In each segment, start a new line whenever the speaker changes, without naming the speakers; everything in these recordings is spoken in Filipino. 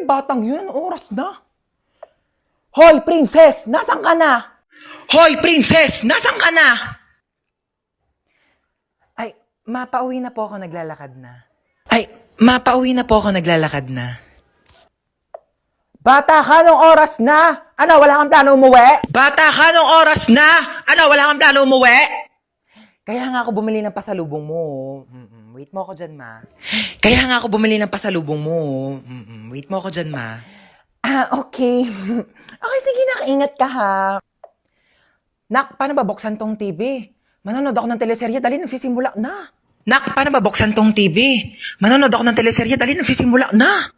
yung batang yun? Anong oras na? Hoy, princess! Nasaan ka na? Hoy, princess! Nasaan ka na?
Ay, mapauwi na po ako naglalakad na.
Bata ka, anong oras na? Ano, wala kang plano umuwi?
Kaya nga ako bumili ng pasalubong mo. Wait mo ako dyan, ma.
Okay. Okay, sige, nakaingat ka ha. Nak, paano ba buksan tong TV? Manonood ako ng teleserye, dali nagsisimula na.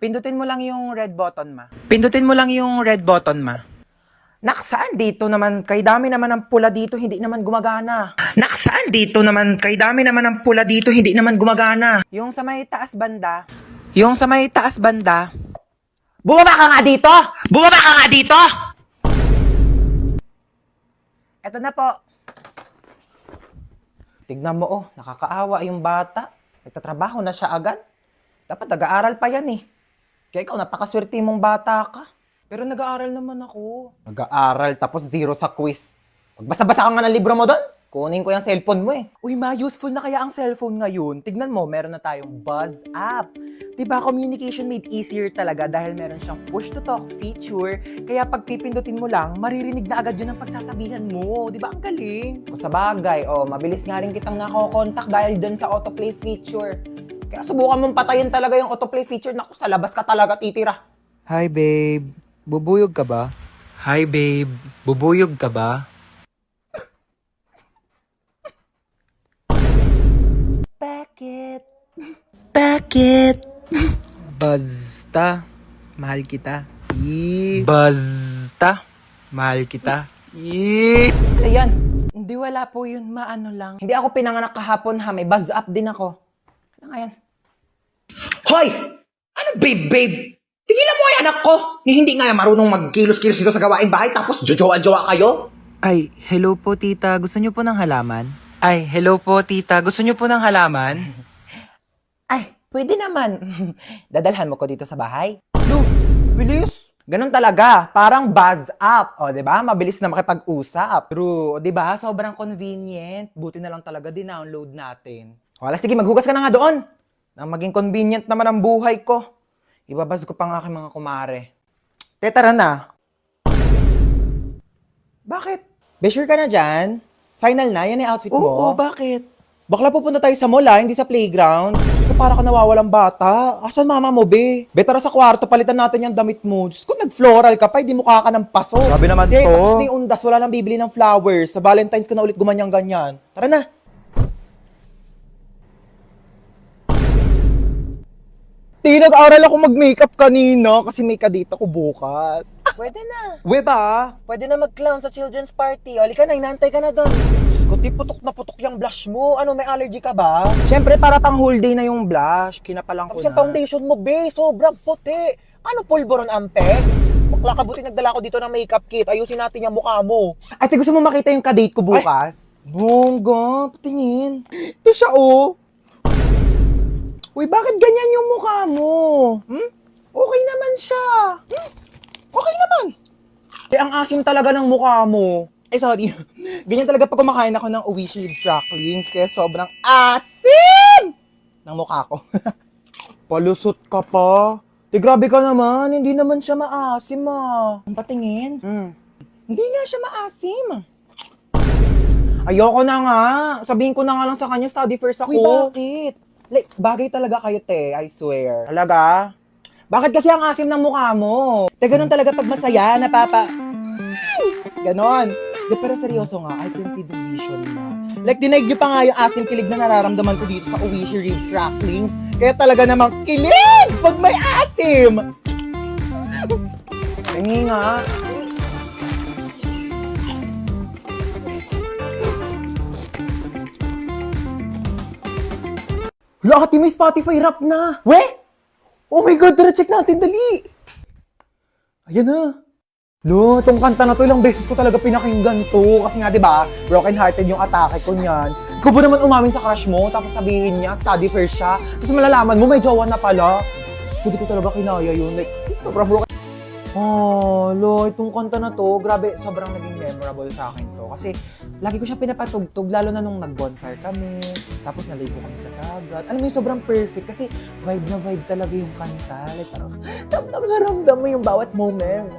Pindutin mo lang yung red button, ma.
Nak, saan dito naman? Kay dami naman ng pula dito, hindi naman gumagana.
Yung sa may taas banda.
Bumaba ka nga dito!
Eto na po.
Tignan mo, nakakaawa yung bata. Nagtatrabaho na siya agad. Dapat nag-aaral pa yan eh. Kaya ikaw, napakaswerte mong bata ka.
Pero nag-aaral naman ako.
Nag-aaral tapos 0 sa quiz. Magbasa-basa ka nga ng libro mo doon. Kunin ko yung cellphone mo eh.
Uy, ma, useful na kaya ang cellphone ngayon. Tignan mo, meron na tayong Buzz app. Diba, communication made easier talaga dahil meron siyang push-to-talk feature. Kaya pag pipindutin mo lang, maririnig na agad yun ang pagsasabihan mo. Diba, ang galing?
O sa bagay, mabilis nga rin kitang nakokontak dahil dun sa autoplay feature. Kaya subukan mong patayin talaga yung autoplay feature. Naku, sa labas ka talaga titira.
Hi babe, bubuyog ka ba?
Bakit?
Basta, mahal kita.
Ano yan?
Hindi, wala po yun, ma, ano lang.
Hindi ako pinanganak kahapon ha. May buzz up din ako. Ano nga yan? Hoy! Ano babe? Tigilan mo yung anak ko! Ni hindi nga marunong magkilos-kilos dito sa gawaing bahay tapos jojowa-jowa kayo?
Ay, hello po tita, gusto niyo po ng halaman?
Ay, pwede naman. Dadalhan mo ko dito sa bahay. No, bilis. Ganun talaga. Parang buzz up. O, di ba? Mabilis na makipag-usap.
True, di ba? Sobrang convenient. Buti na lang talaga din-download natin.
Wala, sige, maghugas ka na nga doon. Nang maging convenient naman ang buhay ko. Ibabaz ko pa ang aking mga kumare. Tara na.
Bakit?
Be sure ka na dyan? Final na? Yan yung outfit mo?
Bakit?
Bakla pupunta tayo sa mall hindi sa playground. Ito para ka nawawalang bata. Asan mama mo, be? Be, tara sa kwarto, palitan natin yung damit mo. Diyos ko, nag-floral ka pa, hindi mukha ka ng paso.
Grabe naman to.
Tapos na yung undas, wala nang bibili ng flowers. Sa Valentine's ka na ulit gumanyang-ganyan. Tara na. Nag-aral ako mag-makeup kanina kasi may kadate ako bukas.
Pwede na.
We ba?
Pwede na mag-clown sa children's party. O, ka na, inaantay ka na doon.
Kuti putok na putok yung blush mo. Ano, may allergy ka ba? Siyempre, para pang whole day na yung blush. Kinapalang ko
Tapos
na.
yung foundation mo, be, sobrang puti. Ano, pulburon ampe?
Bakla ka, buti nagdala ko dito ng makeup kit. Ayusin natin yung mukha mo. Ay, gusto mo makita yung kadate ko bukas? Bongga, patingin. Ito siya, oh. Uy, bakit ganyan yung mukha mo? Okay naman siya. Okay naman. Eh, ang asim talaga ng mukha mo. Eh, sorry. Ganyan talaga pag kumakain ako ng Oishi Cracklings. Kaya sobrang asim ng mukha ko. Palusot ka pa. Grabe ka naman. Hindi naman siya maasim, ah. Ang patingin. Hindi nga siya maasim. Ayoko na nga. Sabihin ko na nga lang sa kanya, study first ako.
Uy, bakit?
Like, bagay talaga kayo, te. I swear. Talaga? Bakit kasi ang asim ng mukha mo? Te, ganun talaga pag masaya, Ganon. De, pero seryoso nga, I can see the vision mo. Like, dinaig niyo pa nga yung asim kilig na nararamdaman ko dito sa Oishi Rib Cracklings. Kaya talaga namang kilig pag may asim! Hingi nga. Hala, ati, may Spotify rap na! We? Oh my God, tara check natin, dali! Ayan na. Lo, itong kanta na to, ilang beses ko talaga pinakinggan to. Kasi nga, di ba, broken hearted yung atake ko niyan. Ikaw ba naman umamin sa crush mo, tapos sabihin niya, study first siya. Tapos malalaman mo, may jowa na pala.
Hindi ko talaga kinaya yun. Like, sobrang broken. Oh, lo, itong kanta na to, grabe, sobrang naging memorable sa akin to. Kasi, lagi ko siya pinapatugtog, lalo na nung nag-bonfire kami, tapos naligo kami sa dagat. Alam mo yung sobrang perfect, kasi vibe na vibe talaga yung kanta. Like, parang, ramdam na ramdam mo yung bawat moment.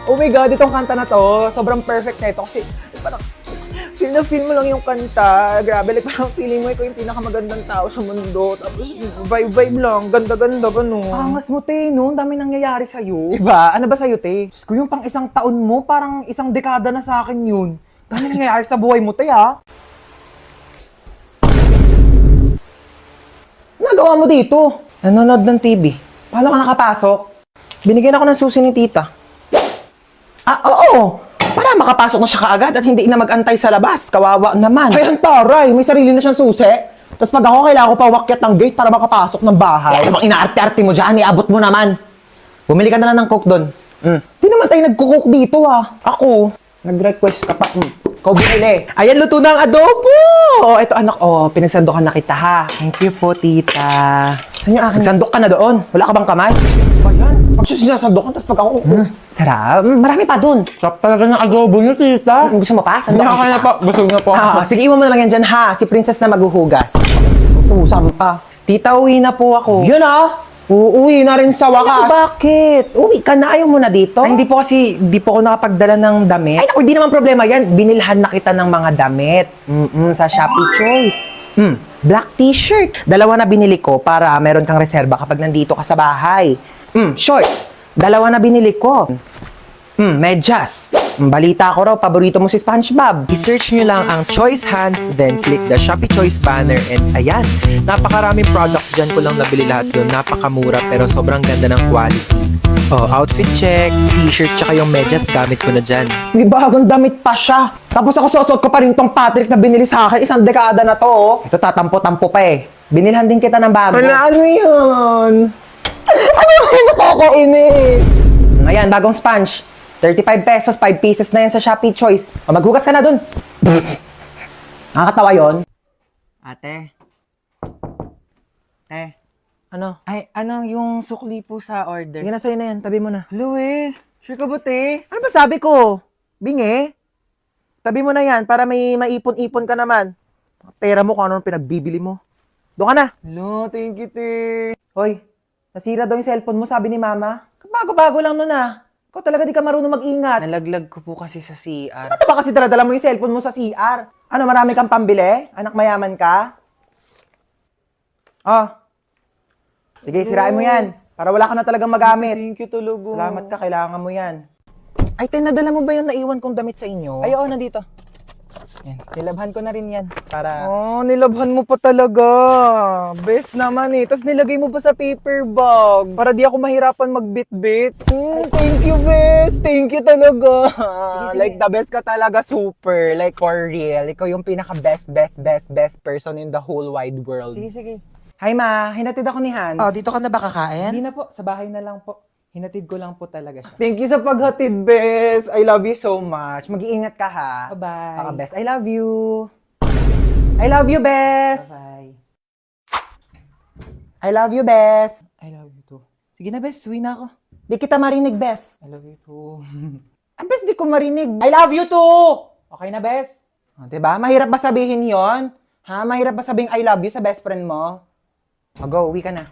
Oh my God, itong kanta na to, sobrang perfect na ito. Kasi, parang, feel na feel mo lang yung kanta. Grabe, like parang feeling mo ikaw yung pinakamagandang tao sa mundo. Tapos vibe lang, ganda-ganda ba no? Angas mo, te, no? Ang dami nangyayari sa'yo. Diba? Ano ba sa'yo, te? Diyos ko, yung pang isang taon mo, parang isang dekada na sa akin yun. Dami nangyayari sa buhay mo, te, ha? Nagawa mo dito? Nanonood ng TV. Paano ka nakapasok? Binigyan ako ng susi ni tita. Ah, oo! Para makapasok na siya kaagad at hindi na mag-antay sa labas. Kawawa naman. Ay, ang taray! May sarili na siyang susi. Tapos pag ako, kailangan ko pa wakyat ng gate para makapasok ng bahay. Ano bang inaarte-arte mo dyan? Iabot mo naman. Bumili ka na lang ng coke doon. Di naman tayo nagkukook dito, ah. Ako, nag-request ka pa. Ikaw bumili. Ayan, luto na ang adobo! Oh, ito anak, oh, pinagsandokan na kita, ha.
Thank you po, tita.
Saan yung akin? Nagsandok ka na doon. Wala ka bang kamay? Ba yan? Pag siya sinasandokan, tapos pag ako, sarap. Marami pa doon.
Sarap talaga ng adobo niyo, tita.
Gusto mo pa? Sandok
Hindi, okay na po. Busog na po.
Sige, iwan mo na lang yan dyan, ha. Si Princess na maghuhugas. Utusam pa.
Tita, uwi na po ako.
Yun, ah. Uuwi na rin sa wakas. Bakit? Uwi ka na. Ayaw mo na dito?
Ay, hindi po ako nakapagdala ng damit.
Ay, naku, hindi naman problema yan. Binilhan na kita ng mga damit. Sa Shopee Choice. Black t-shirt. 2 na binili ko para meron kang reserba kapag nandito ka sa bahay. Short. 2 na binili ko. Medyas. Balita ko raw, paborito mo si SpongeBob.
I-search nyo lang ang Choice Hands, then click the Shopee Choice banner, and ayan, napakaraming products dyan ko lang nabili lahat yun. Napakamura pero sobrang ganda ng quality. Oh, outfit check, t-shirt, tsaka yung medyas gamit ko na dyan.
May bagong damit pa siya. Tapos ako susuot ko pa rin tong Patrick na binili sa akin. 1 dekada na to, oh. Ito tatampo-tampo pa eh. Binilhan din kita ng bago. Ano yun? Ano yung nakakainis? Ayan, bagong sponge. 35 pesos, 5 pieces na yan sa Shopee Choice. O, maghugas ka na dun. Nakakatawa yun.
Ate.
Ano?
Ay, ano yung sukli po sa order?
Sige na, sa'yo na yan. Tabi mo na.
Hello eh. Sure ka ba, te?
Ano ba sabi ko? Bingi? Tabi mo na yan para may maipon-ipon ka naman. Pera mo kung ano pinagbibili mo. Doon ka na.
Hello, thank you, te.
Hoy, nasira daw yung cellphone mo, sabi ni mama. Bago-bago lang nun ah. Ikaw talaga di ka marunong mag-ingat.
Nalaglag ko po kasi sa CR.
Ano ba kasi dala mo yung cellphone mo sa CR? Ano, marami kang pambili? Anak mayaman ka? Oh. Sige, sirain mo yan. Para wala ka na talagang magamit.
Thank you, Tulugo.
Salamat ka, kailangan mo yan. Ay, nadala mo ba yung naiwan kong damit sa inyo? Ay, oo, nandito. Yan, nilabhan ko na rin yan. Para... Oh, nilabhan mo pa talaga. Best naman eh. Tapos nilagay mo pa sa paper bag. Para di ako mahirapan magbit-bit. Thank you, best. Thank you talaga. Sige. Like, the best ka talaga, super. Like, for real. Ikaw yung pinaka-best person in the whole wide world. Sige. Hi, ma. Hinatid ako ni Hans.
Oh, dito ka na ba kakain?
Hindi na po. Sa bahay na lang po. Hinatid ko lang po talaga siya. Thank you sa paghatid, Bes. I love you so much. Mag-iingat ka, ha?
Bye-bye.
Baka, Bes. I love you. I love you, Bes.
Bye.
I love you, Bes.
I love you too. Sige na, Bes. Uwi na ako.
Di kita marinig, Bes.
I love you too.
Bes, di ko marinig. I love you too. Okay na, Bes? O, diba? Mahirap ba sabihin yon? Ha? Mahirap ba sabihin I love you sa best friend mo? O, go. Uwi ka na.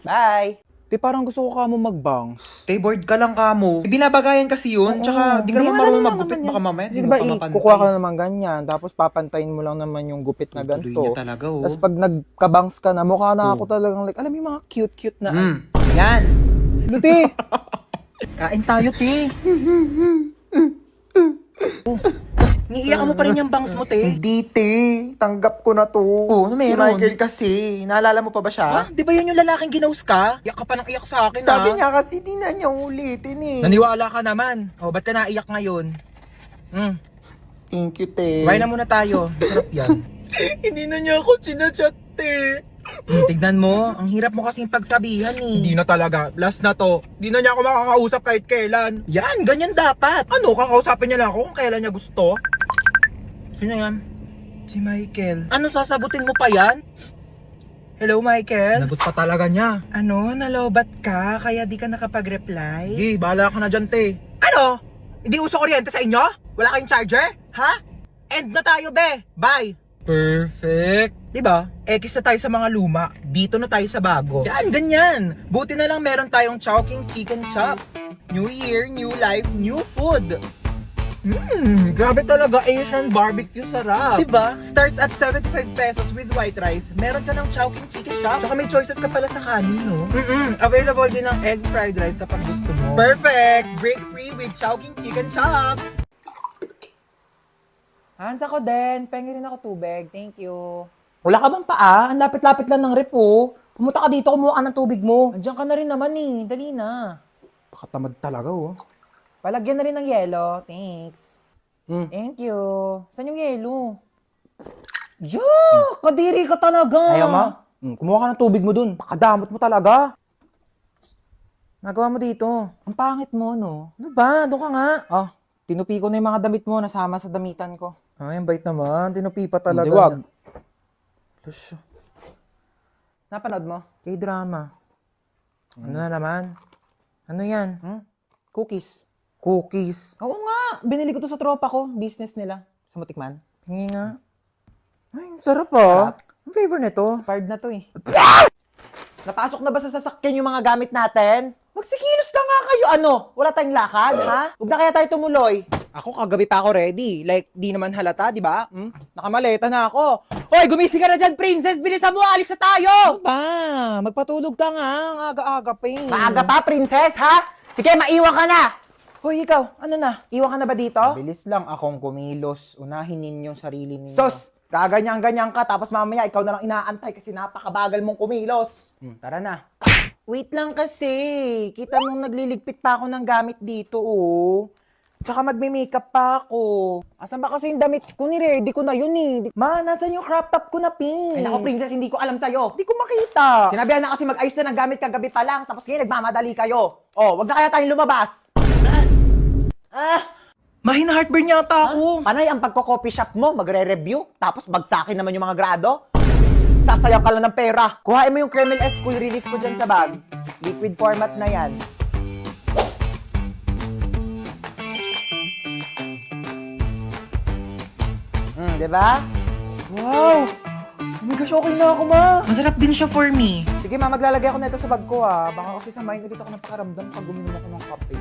Bye. Di parang gusto ko ka mo mag-bounce.
Stay bored ka lang ka mo. Binabagayan kasi yun. Tsaka di ka naman marunong maggupit. Baka mamaya di mo
Diba,
pa mapantay.
kukuha ka na naman ganyan. Tapos papantayin mo lang naman yung gupit na
Tuloy
ganito.
niya talaga, oh.
Tapos pag nagkabangs ka na, mukha na ako talagang like, alam mo yung mga cute-cute na.
Yan.
Luti!
Kain tayo, te. Niiyak mo pa rin yung bangs mo, te.
Hindi, te. Tanggap ko na to.
Oh, ano meron?
Si Michael kasi. Naalala mo pa ba siya?
Ah, di ba yan yung lalaking ginaus ka? Iyak ka pa ng iyak sa akin,
Sabi
ha?
niya kasi di na niya ulitin eh.
Naniwala ka naman. O, ba't ka naiyak ngayon?
Thank you, te.
Try na muna tayo. Sarap yan.
Hindi na niya ako sinachat, te.
Tignan mo, ang hirap mo kasing pagsabihan eh.
Hindi na talaga. Last na to. Hindi na niya ako makakausap kahit kailan.
Yan, ganyan dapat.
Ano, kakausapin niya lang ako kung kailan niya gusto?
Sino yan?
Si Michael.
Ano sasagutin mo pa yan? Hello, Michael?
Nagot pa talaga niya.
Ano, nalobat ka? Kaya di ka nakapag-reply?
Sige, bahala ka na dyan, te.
Ano? Hindi uso kuryente sa inyo? Wala kayong charger? Ha? End na tayo, be. Bye.
Perfect.
Diba? X na tayo sa mga luma. Dito na tayo sa bago. Yan, ganyan. Buti na lang meron tayong Chowking Chicken Chop. New year, new life, new food.
Grabe talaga, Asian barbecue sarap.
Diba? Starts at 75 pesos with white rice. Meron ka ng Chowking Chicken Chop. Tsaka may choices ka pala sa kanin, no?
Available din ng egg fried rice kapag gusto mo.
Perfect! Break free with Chowking Chicken Chop.
Hans, ako din. Pengi rin ako tubig. Thank you. Wala ka bang paa? Ang lapit-lapit lang ng rep, oh. Pumunta ka dito, kumuha ka ng tubig mo. Andiyan ka na rin naman, eh. Dali na.
Pakatamad talaga, oh.
Palagyan na rin ng yelo. Thanks. Thank you. Saan yung yelo? Yo! Kadiri ka talaga!
Ayaw mo? Kumuha ka ng tubig mo dun. Pakadamot mo talaga.
Nagawa mo dito. Ang pangit mo, no?
Ano ba? Doon ka nga.
Ah, tinupi ko na yung mga damit mo. Nasama sa damitan ko.
Ay, ang bait naman. Tinupi pa talaga.
Hindi, wag.
Plus,
Napanood mo?
K-drama. Ano na naman? Ano yan?
Cookies.
Cookies.
Oo nga. Binili ko to sa tropa ko. Business nila. Sa Mutikman.
Hingi nga. Ay, sarap ah. Ang flavor nito.
Expired na to eh. Napasok na ba sa sasakyan yung mga gamit natin? Magsikilos na nga kayo. Ano? Wala tayong lakad, ha? Huwag na kaya tayo tumuloy.
Ako kagabi pa ako ready. Like, di naman halata, di ba? Nakamaleta na ako. Hoy, gumising ka na dyan, princess! Bilisan mo, alis na tayo! Ano ba? Magpatulog ka nga. Ang aga-aga pa eh.
Maaga pa, princess, ha? Sige, maiwan ka na! Hoy, ikaw, ano na? Iwan ka na ba dito?
Bilis lang akong kumilos. Unahin ninyo sarili ninyo.
Sos, kaganyan-ganyan ka, tapos mamaya ikaw na lang inaantay kasi napakabagal mong kumilos.
Tara na.
Wait lang kasi. Kita mong nagliligpit pa ako ng gamit dito, oh. Tsaka magme-makeup pa ako. Asan ba kasi yung damit ko? Ni-ready ko na yun eh.
Ma, nasan yung crop top ko na pink?
Ay naku, princess, hindi ko alam sa'yo.
Di ko makita.
Sinabihan na kasi mag-ayos na ng gamit kagabi pa lang, tapos ngayon nagmamadali kayo. Oh, wag na kaya tayong lumabas.
Mahina heartburn yata ako.
Panay ang pagko-copy shop mo, magre-review, tapos bagsakin naman yung mga grado. Sasayaw ka lang ng pera. Kuhain mo yung Kreml S full release ko dyan sa bag. Liquid format na yan. Diba?
Wow! Oh my gosh, okay na ako, ma.
Masarap din siya for me.
Sige, ma, maglalagay ako nito sa bag ko, ha. Baka kasi samahin ulit ako ng pakaramdam pag guminom ako ng kape.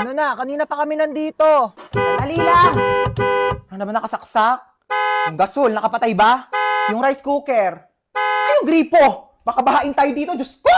Ano na? Kanina pa kami nandito. Dali lang. Ano naman nakasaksak? Yung gasol, nakapatay ba? Yung rice cooker. Ay, yung gripo. Baka bahain tayo dito, Diyos ko!